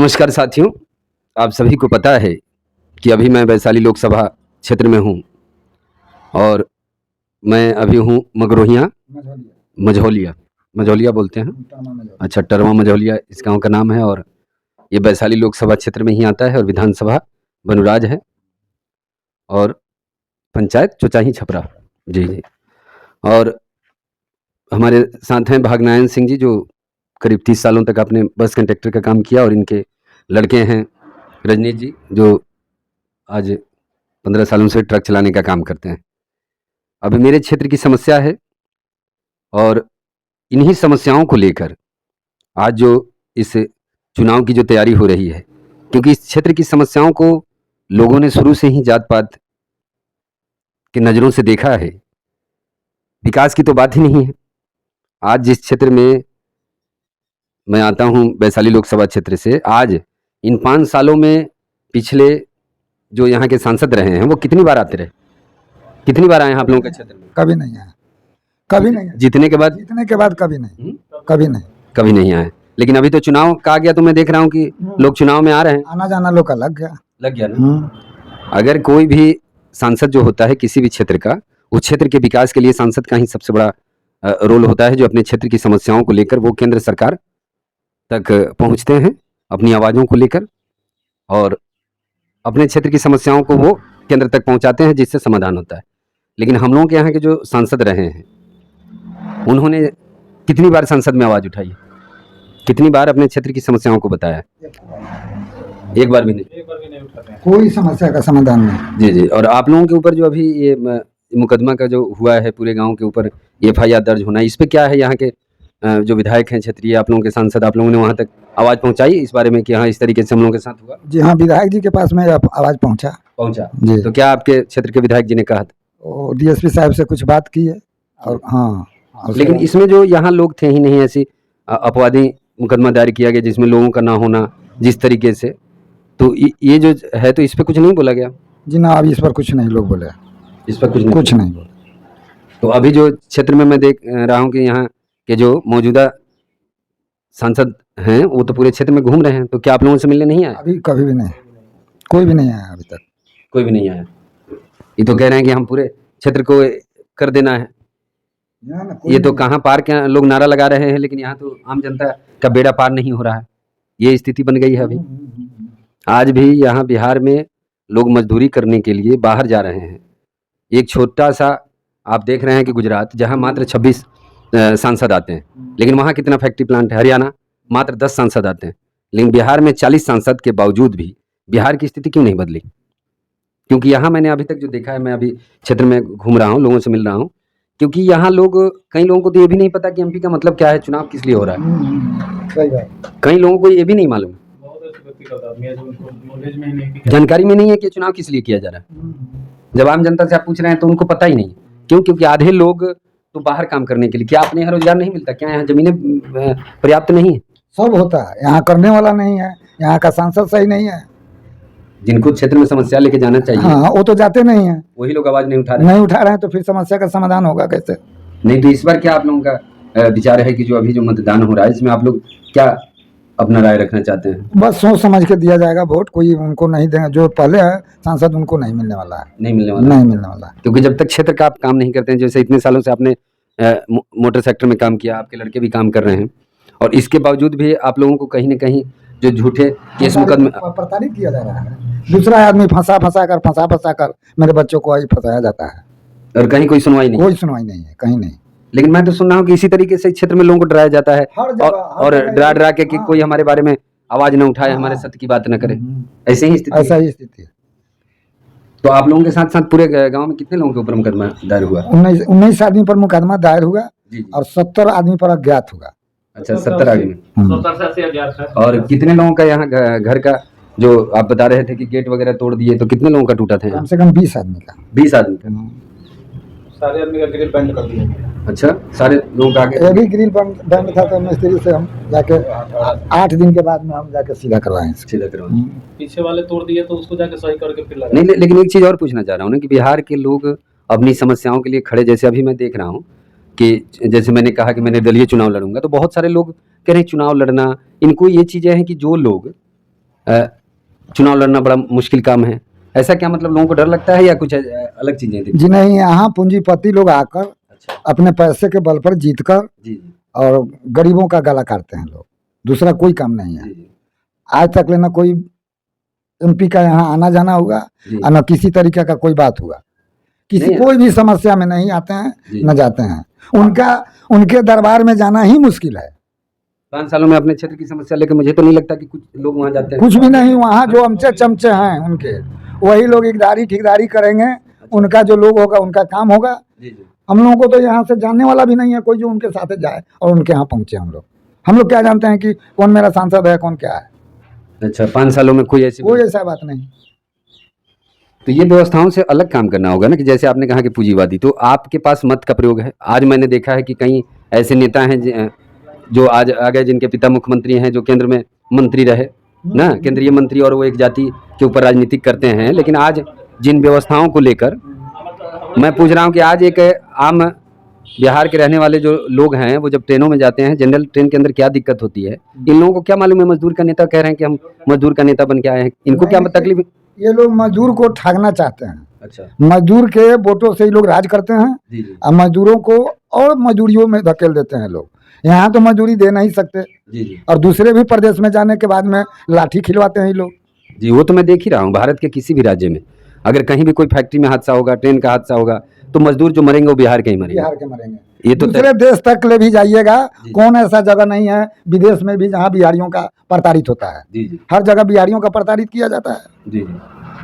नमस्कार साथियों, आप सभी को पता है कि अभी मैं वैशाली लोकसभा क्षेत्र में हूँ और मैं अभी हूँ मगरोहिया मझौलिया बोलते हैं। अच्छा, टरवा मझौलिया इस गांव का नाम है और ये वैशाली लोकसभा क्षेत्र में ही आता है और विधानसभा बनुराज है और पंचायत चोचाही छपरा। जी जी। और हमारे साथ हैं भागनारायण सिंह जी, जो करीब 30 सालों तक आपने बस कंडक्टर का काम किया, और इनके लड़के हैं रजनीश जी, जो आज 15 सालों से ट्रक चलाने का काम करते हैं। अभी मेरे क्षेत्र की समस्या है और इन्हीं समस्याओं को लेकर आज जो इस चुनाव की जो तैयारी हो रही है, क्योंकि इस क्षेत्र की समस्याओं को लोगों ने शुरू से ही जात पात की नज़रों से देखा है। विकास की तो बात ही नहीं है। आज जिस क्षेत्र में मैं आता हूं, वैशाली लोकसभा क्षेत्र से, आज इन 5 सालों में पिछले जो यहाँ के सांसद रहे हैं वो कितनी बार आते रहे? कितनी बार आए हैं आप लोगों के क्षेत्र में? कभी नहीं आया, कभी नहीं आया। जीतने के बाद कभी नहीं, कभी नहीं आए। लेकिन अभी तो चुनाव का आ गया, तो मैं देख रहा हूँ कि लोग चुनाव में आ रहे हैं। आना जाना लोग का लग गया ना। अगर कोई भी सांसद जो होता है किसी भी क्षेत्र का, उस क्षेत्र के विकास के लिए सांसद का ही सबसे बड़ा रोल होता है, जो अपने क्षेत्र की समस्याओं को लेकर वो केंद्र सरकार तक पहुंचते हैं अपनी आवाज़ों को लेकर, और अपने क्षेत्र की समस्याओं को वो केंद्र तक पहुंचाते हैं, जिससे समाधान होता है। लेकिन हम लोगों के यहाँ के जो सांसद रहे हैं, उन्होंने कितनी बार संसद में आवाज़ उठाई, कितनी बार अपने क्षेत्र की समस्याओं को बताया? एक बार भी नहीं उठाते, कोई समस्या का समाधान नहीं। जी जी। और आप लोगों के ऊपर जो अभी ये मुकदमा का जो हुआ है, पूरे गांव के ऊपर FIR दर्ज होना, इस पे क्या है? यहाँ के जो विधायक हैं क्षेत्रीय, आप लोगों के सांसद, आप लोगों ने वहाँ तक आवाज़ पहुँचाई इस बारे में कि हाँ, इस तरीके से हम लोगों के साथ हुआ? जी हाँ, विधायक जी के पास में आवाज़ पहुँचा जी। तो क्या आपके क्षेत्र के विधायक जी ने कहा था? DSP साहब से कुछ बात की है और हाँ। लेकिन इसमें जो यहाँ लोग थे ही नहीं, ऐसी अपवादी मुकदमा दायर किया गया जिसमें लोगों का ना होना, जिस तरीके से, तो ये जो है, तो इस पर कुछ नहीं बोला गया? जी ना, अभी इस पर कुछ नहीं लोग बोले, इस पर कुछ नहीं बोले। तो अभी जो क्षेत्र में मैं देख रहा हूँ कि यहाँ के जो मौजूदा सांसद हैं वो तो पूरे क्षेत्र में घूम रहे हैं, तो क्या आप लोगों से मिलने नहीं आए? अभी कभी भी नहीं, कोई भी नहीं आया अभी तक, कोई भी नहीं आया। ये तो कह रहे हैं कि हम पूरे क्षेत्र को कर देना है। ये तो कहाँ पार के लोग नारा लगा रहे हैं, लेकिन यहाँ तो आम जनता का बेड़ा पार नहीं हो रहा है। ये स्थिति बन गई है अभी। आज भी यहाँ बिहार में लोग मजदूरी करने के लिए बाहर जा रहे हैं। एक छोटा सा आप देख रहे हैं कि गुजरात, जहाँ मात्र 26 सांसद आते हैं, लेकिन वहाँ कितना फैक्ट्री प्लांट है। हरियाणा मात्र 10 सांसद आते हैं, लेकिन बिहार में 40 सांसद के बावजूद भी बिहार की स्थिति क्यों नहीं बदली? क्योंकि यहाँ मैंने अभी तक जो देखा है, मैं अभी क्षेत्र में घूम रहा हूँ, लोगों से मिल रहा हूँ, क्योंकि यहाँ लोग, कई लोगों को तो ये भी नहीं पता कि MP का मतलब क्या है, चुनाव किस लिए हो रहा है। कई लोगों को ये भी नहीं मालूम, जानकारी में नहीं है कि चुनाव किस लिए किया जा रहा है। जब आम जनता से आप पूछ रहे हैं तो उनको पता ही नहीं। क्यों? क्योंकि आधे लोग तो बाहर काम करने के लिए। क्या अपने यहाँ रोजगार नहीं मिलता? क्या यहाँ जमीनें पर्याप्त नहीं है? सब होता है, यहाँ करने वाला नहीं है, यहाँ का सांसद सही नहीं है। जिनको क्षेत्र में समस्या लेके जाना चाहिए, हाँ, वो तो जाते नहीं है, वही लोग आवाज नहीं उठा रहे हैं, तो फिर समस्या का समाधान होगा कैसे? नहीं, तो इस बार क्या आप लोगों का विचार है कि जो अभी जो मतदान हो रहा है, इसमें आप लोग क्या अपना राय रखना चाहते हैं? बस सोच समझ के दिया जाएगा वोट, कोई उनको नहीं देंगे, जो पहले है सांसद उनको नहीं मिलने वाला है, नहीं मिलने वाला। क्योंकि जब तक क्षेत्र का आप काम नहीं करते हैं, जैसे इतने सालों से आपने मोटर सेक्टर में काम किया, आपके लड़के भी काम कर रहे हैं, और इसके बावजूद भी आप लोगों को कहीं ना कहीं जो झूठे केस मुकदमे प्रताड़ित किया जा रहा है। दूसरा आदमी फंसा कर मेरे बच्चों को ही फंसाया जाता है, और कहीं कोई सुनवाई नहीं है, कहीं नहीं। लेकिन मैं तो सुन रहा हूँ कि इसी तरीके से क्षेत्र में लोगों को डराया जाता है, और डरा के कि कोई हमारे बारे में आवाज न उठाए, हमारे सत्य की बात न करे। ऐसा ही स्थिति है। तो आप लोगों के साथ साथ पूरे गांव में कितने लोगों के ऊपर मुकदमा दायर हुआ? 19 आदमी पर मुकदमा दायर हुआ और 70 आदमी पर अज्ञात हुआ। अच्छा, 70 आदमी। 70 से अज्ञात है। और कितने लोगों का यहाँ घर का, जो आप बता रहे थे कि गेट वगैरह तोड़ दिए, तो कितने लोगों का टूटा था? कम से कम 20 आदमी का। 20 आदमी का? सारे आदमी का ग्रिल बंद कर दिया। अच्छा, सारे लोगों का आगे भी ग्रिल बंद था, तो मिस्त्री से हम जाके 8 दिन के बाद में हम जाके सीधा करवाए। पीछे वाले तोड़ दिए तो उसको जाके सही करके फिर लगा। नहीं, लेकिन एक चीज़ और पूछना चाह रहा हूँ ना, कि बिहार के लोग अपनी समस्याओं के लिए खड़े, जैसे अभी मैं देख रहा हूँ कि जैसे मैंने कहा कि मैं निर्दलीय चुनाव लड़ूंगा, तो बहुत सारे लोग कह रहे हैं चुनाव लड़ना, इनको ये चीज़ें हैं कि जो लोग चुनाव लड़ना बड़ा मुश्किल काम है, ऐसा क्या मतलब लोगों को डर लगता है या कुछ अलग चीजें थी? जी नहीं, यहाँ पूंजीपति लोग आकर अच्छा अपने पैसे के बल पर जीतकर जी जी और गरीबों का गला काटते हैं लोग, दूसरा कोई काम नहीं है। जी जी आज तक लेना कोई एमपी का यहाँ आना जाना हुआ जी। और न किसी तरीके का कोई बात हुआ, किसी नहीं। कोई भी समस्या में नहीं आते हैं जी। न जाते हैं। उनके दरबार में जाना ही मुश्किल है। 5 सालों में अपने क्षेत्र की समस्या लेकर मुझे तो नहीं लगता कि कुछ लोग वहाँ जाते हैं। कुछ भी नहीं, वहाँ जो अमचे चमचे हैं उनके, वही लोग इकदारी ठेकेदारी करेंगे, उनका जो लोग होगा उनका काम होगा। जी जी हम लोगों को तो यहाँ से जानने वाला भी नहीं है कोई जो उनके साथ जाए और उनके यहाँ पहुँचे। हम लोग क्या जानते हैं कि कौन मेरा सांसद है, कौन क्या है। अच्छा, 5 सालों में कोई ऐसा बात नहीं। तो ये व्यवस्थाओं से अलग काम करना होगा ना, कि जैसे आपने कहा कि पूंजीवादी, तो आपके पास मत का प्रयोग है। आज मैंने देखा है कि कई ऐसे नेता हैं जो आज आ गए, जिनके पिता मुख्यमंत्री हैं, जो केंद्र में मंत्री रहे ना, केंद्रीय मंत्री, और वो एक जाति के ऊपर राजनीतिक करते हैं। लेकिन आज जिन व्यवस्थाओं को लेकर मैं पूछ रहा हूँ कि आज एक आम बिहार के रहने वाले जो लोग हैं, वो जब ट्रेनों में जाते हैं, जनरल ट्रेन के अंदर क्या दिक्कत होती है, इन लोगों को क्या मालूम है? मजदूर का नेता कह रहे हैं कि हम मजदूर का नेता बन के आए हैं, इनको क्या तकलीफ? ये लोग मजदूर को ठगना चाहते हैं। अच्छा, मजदूर के वोटों से ही लोग राज करते हैं जी जी और मजदूरों को और मजदूरियों में धकेल देते हैं लोग। यहाँ तो मजदूरी दे नहीं सकते जी जी और दूसरे भी प्रदेश में जाने के बाद में लाठी खिलवाते हैं ये लोग। जी। वो तो मैं देख ही रहा हूँ, भारत के किसी भी राज्य में अगर कहीं भी कोई फैक्ट्री में हादसा होगा, ट्रेन का हादसा होगा, तो मजदूर जो मरेंगे वो बिहार के ही मरेंगे। बिहार के मरेंगे। ये तो दूसरे देश तक ले भी जाइएगा, जी। कौन ऐसा जगह नहीं है विदेश में भी जहाँ बिहारियों का प्रताड़ित होता है। जी जी हर जगह बिहारियों का प्रताड़ित किया जाता है। जी जी।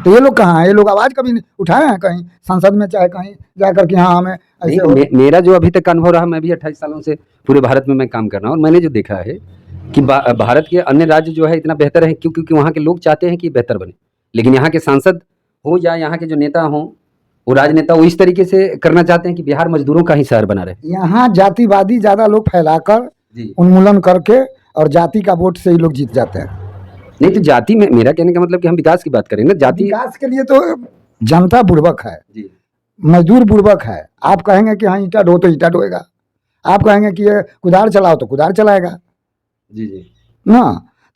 तो ये लोग कहाँ हैं? ये लोग आवाज कभी नहीं उठाए हैं कहीं संसद में, चाहे कहीं जाकर के हाँ हमें ऐसे हो। मेरा जो अभी तक का अनुभव रहा, मैं भी 28 सालों से पूरे भारत में मैं काम कर रहा हूँ, और मैंने जो देखा है कि भारत के अन्य राज्य जो है इतना बेहतर है क्योंकि वहाँ के लोग चाहते हैं कि बेहतर बने, लेकिन यहाँ के सांसद हो या यहाँ के जो नेता हों, वो राजनेता, वो इस तरीके से करना चाहते हैं कि बिहार मजदूरों का ही शहर बना रहे। यहाँ जातिवादी ज्यादा लोग फैलाकर उन्मूलन करके और जाति का वोट से ही लोग जीत जाते हैं। नहीं तो जाति में, मेरा कहने का मतलब कि हम विकास की बात करें ना, जाति विकास के लिए तो जनता बुड़बक है जी, मजदूर बुड़बक है। आप कहेंगे कि हाँ ईंटा ढो तो ईंटा ढोएगा, आप कहेंगे कि ये कुदार चलाओ तो कुदार चलाएगा जी जी ना।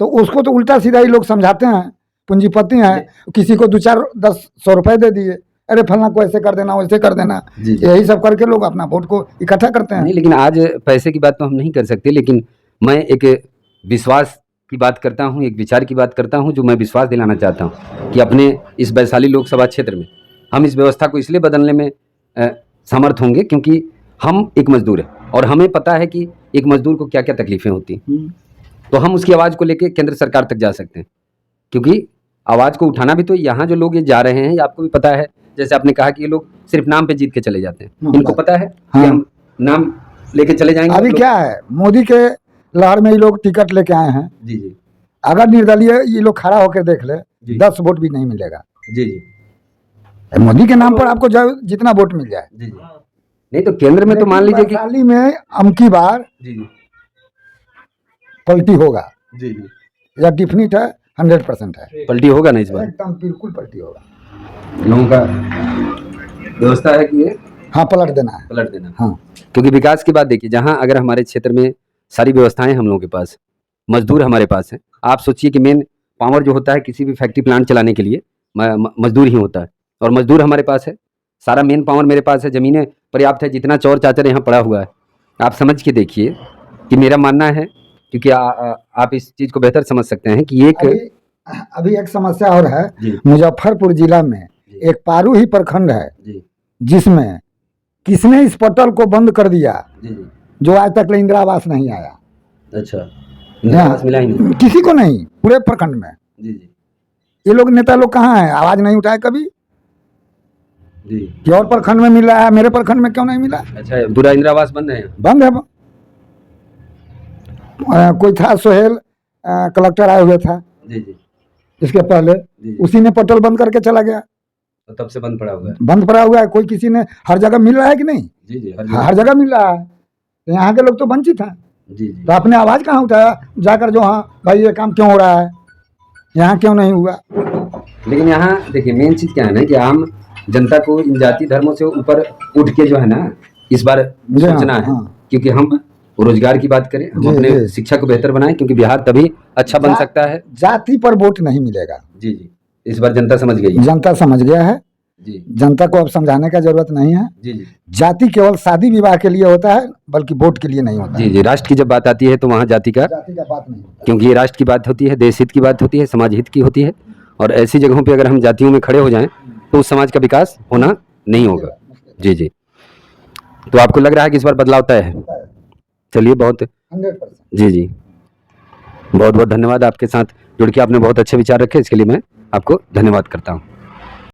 तो उसको तो उल्टा सीधा ही लोग समझाते हैं। पूंजीपति हैं, किसी को 2-4-10-100 रुपए दे दिए, अरे फलना को ऐसे कर देना, वैसे कर देना, यही सब करके लोग अपना वोट को इकट्ठा करते हैं। नहीं, लेकिन आज पैसे की बात तो हम नहीं कर सकते, लेकिन मैं एक विश्वास की बात करता हूँ, एक विचार की बात करता हूँ, जो मैं विश्वास दिलाना चाहता हूँ कि अपने इस वैशाली लोकसभा क्षेत्र में हम इस व्यवस्था को इसलिए बदलने में समर्थ होंगे क्योंकि हम एक मजदूर हैं और हमें पता है कि एक मजदूर को क्या क्या तकलीफें होती हैं। तो हम उसकी आवाज़ को लेकर केंद्र सरकार तक जा सकते हैं, क्योंकि आवाज़ को उठाना भी तो यहाँ जो लोग ये जा रहे हैं, ये आपको भी पता है, जैसे आपने कहा कि ये लोग सिर्फ नाम पे जीत के चले जाते हैं। इनको पता है कि हम नाम लेके चले जाएंगे। अभी क्या है, मोदी के लहर में ये लोग टिकट लेके आए हैं। जी जी। अगर निर्दलीय ये लोग खड़ा होकर देख ले, 10 वोट भी नहीं मिलेगा। जी जी। मोदी के नाम पर आपको जितना वोट मिल जाए। जी जी। नहीं तो केंद्र में तो मान लीजिए कि वैशाली में अमकी बार जी जी पलटी होगा। जी जी। या डिफिनिट है, 100% है, पलटी होगा ना इस बार, एकदम बिल्कुल पलटी होगा। लोगों का व्यवस्था है कि ये हाँ पलट देना है, पलट देना। हाँ, क्योंकि विकास की बात देखिए, जहाँ अगर हमारे क्षेत्र में सारी व्यवस्थाएं हम लोगों के पास, मजदूर हमारे पास हैं। आप सोचिए कि मेन पावर जो होता है किसी भी फैक्ट्री प्लांट चलाने के लिए मजदूर ही होता है, और मजदूर हमारे पास है, सारा मेन पावर मेरे पास है, ज़मीनें पर्याप्त है, जितना चौर चाचर यहाँ पड़ा हुआ है। आप समझ के देखिए कि मेरा मानना है, क्योंकि आप इस चीज़ को बेहतर समझ सकते हैं कि अभी एक समस्या और है। मुजफ्फरपुर जिला में एक पारू ही प्रखंड है जिसमें किसने इस पटल को बंद कर दिया, जो आज तक इंदिरा आवास नहीं आया। अच्छा, इंदिरा आवास मिला ही नहीं किसी को, नहीं पूरे प्रखंड में। जी जी। ये लोग नेता लोग कहाँ हैं, आवाज नहीं उठाए कभी जी। कि और प्रखंड में मिला है, मेरे प्रखंड में क्यों नहीं मिला। अच्छा, पूरा इंदिरा आवास बंद है? बंद है। कोई था सोहेल, कलेक्टर आए हुए था जी जी, इसके पहले, उसी ने पटल बंद करके चला गया, तो तब से बंद पड़ा हुआ है। बंद पड़ा हुआ है। कोई किसी ने, हर जगह मिल रहा है कि नहीं? जी जी, हर जगह मिल रहा है। तो यहाँ के लोग तो वंचित हैं। जी जी। तो आपने आवाज कहाँ उठाया जाकर, जो हाँ भाई ये काम क्यों हो रहा है, यहाँ क्यों नहीं हुआ। लेकिन यहाँ देखिए मेन चीज क्या है ना, कि आम जनता को इन जाति धर्मों से ऊपर उठ के जो है ना, इस बार सोचना है, क्योंकि हम और रोजगार की बात करें, हम जी, अपने जी। शिक्षा को बेहतर बनाएं, क्योंकि बिहार तभी अच्छा बन जा- सकता है। जाति पर वोट नहीं मिलेगा। जी जी, इस बार जनता समझ गई है। जनता समझ गया है, जी जनता को अब समझाने का जरूरत नहीं है। जी जी जाति केवल शादी विवाह के लिए होता है, बल्कि वोट के लिए नहीं होता जी है। जी, राष्ट्र की जब बात आती है तो वहाँ जाति का, जाति का बात नहीं होता। क्योंकि ये राष्ट्र की बात होती है, देश हित की बात होती है, समाज हित की होती है, और ऐसी जगहों पे अगर हम जातियों में खड़े हो जाएं तो उस समाज का विकास होना नहीं होगा। जी जी, तो आपको लग रहा है कि इस बार बदलाव तय है? चलिए, बहुत 100%। जी जी, बहुत बहुत धन्यवाद। आपके साथ जुड़ के आपने बहुत अच्छे विचार रखे, इसके लिए मैं आपको धन्यवाद करता हूँ।